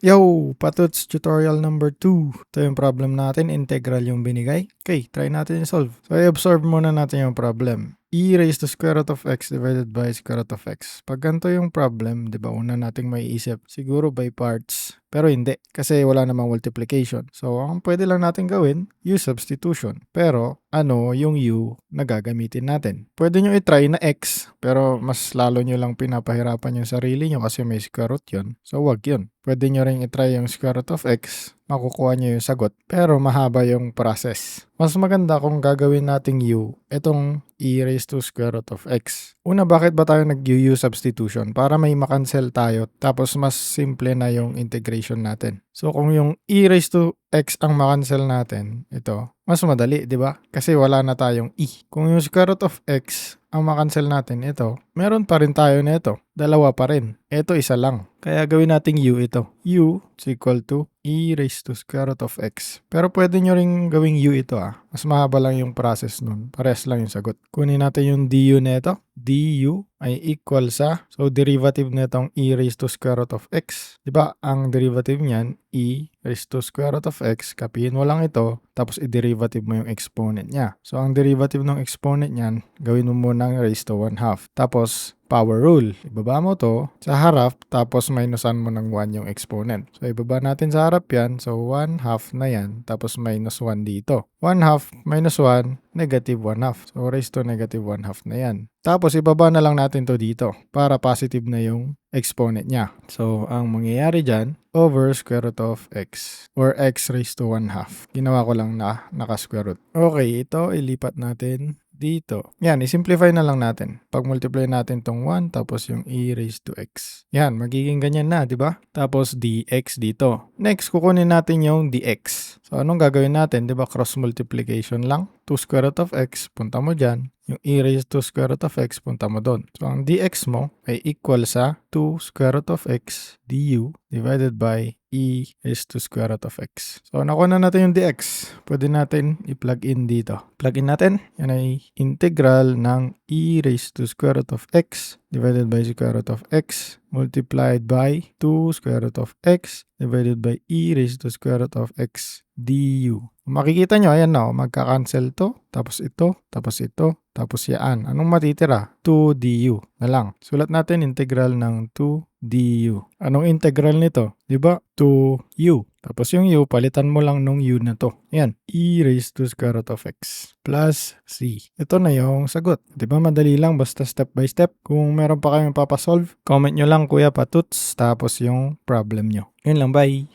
Yo, Patuts tutorial number 2. Ito yung problem natin, integral yung binigay. Okay, try natin i-solve. So, i-observe muna natin yung problem. E raised to square root of x divided by square root of x. Pag ganito yung problem, di ba, una nating maiisip, siguro by parts. Pero hindi, kasi wala namang multiplication. So, ang pwede lang natin gawin, u substitution. Pero, ano yung u na gagamitin natin? Pwede nyo i-try na x, pero mas lalo nyo lang pinapahirapan yung sarili nyo kasi may square root yun. So, wag yun. Pwede nyo rin i-try yung square root of x, makukuha nyo yung sagot. Pero mahaba yung process. Mas maganda kung gagawin nating u, itong e raised to square root of x. Una, bakit ba tayo nag-u substitution? Para may makancel tayo, tapos mas simple na yung integration natin. So kung yung e raised to x ang makancel natin, ito, mas madali, di ba? Kasi wala na tayong e. Kung yung square root of x ang makancel natin, ito, meron pa rin tayo nito. Dalawa pa rin. Ito isa lang. Kaya gawin nating u ito. U is equal to e raised to square root of x. Pero pwede nyo rin gawing u ito Mas mahaba lang yung process nun. Pares lang yung sagot. Kunin natin yung du nito. Du ay equal sa, so derivative nitong e raised to square root of x. Diba, ang derivative niyan, e raised to square root of x, kapihin mo lang ito, tapos i-derivative mo yung exponent niya. So, ang derivative ng exponent niyan, gawin mo muna ng raised to 1/2. Tapos, power rule. Ibaba mo to sa harap, tapos minusan mo ng 1 yung exponent. So, ibaba natin sa harap yan. So, 1/2 na yan, tapos minus 1 dito. 1/2 minus 1, negative 1/2. So, raised to negative 1/2 na yan. Tapos, ibaba na lang natin to dito para positive na yung exponent niya. So, ang mangyayari dyan, over square root of x or x raised to 1/2. Ginawa ko lang na naka-square root. Okay, ito ilipat natin dito. Yan, i-simplify na lang natin. Pag-multiply natin tong 1 tapos yung e raised to x. Yan, magiging ganyan na, di ba? Tapos dx dito. Next, kukunin natin yung dx. So, anong gagawin natin? Di ba, cross multiplication lang? 2 square root of x, punta mo dyan. Yung e raised to square root of x, punta mo doon. So, ang dx mo ay equal sa 2 square root of x du divided by e raised to square root of x. So, nakuha na natin yung dx. Pwede natin i-plug in dito. Plug in natin. Yan ay integral ng e raised to square root of x divided by square root of x multiplied by 2 square root of x divided by e raised to square root of x du. Makikita nyo, ayan na, magka-cancel to, tapos ito, tapos yan. Anong matitira? 2 du na lang. Sulat natin integral ng 2 du. Anong integral nito? Diba? 2u. Tapos yung u, palitan mo lang nung u na to. Ayan, e raised to square root of x plus c. Ito na yung sagot. Diba madali lang, basta step by step. Kung meron pa kayong papasolve, comment nyo lang Kuya Patuts, tapos yung problem nyo. Yun lang, bye!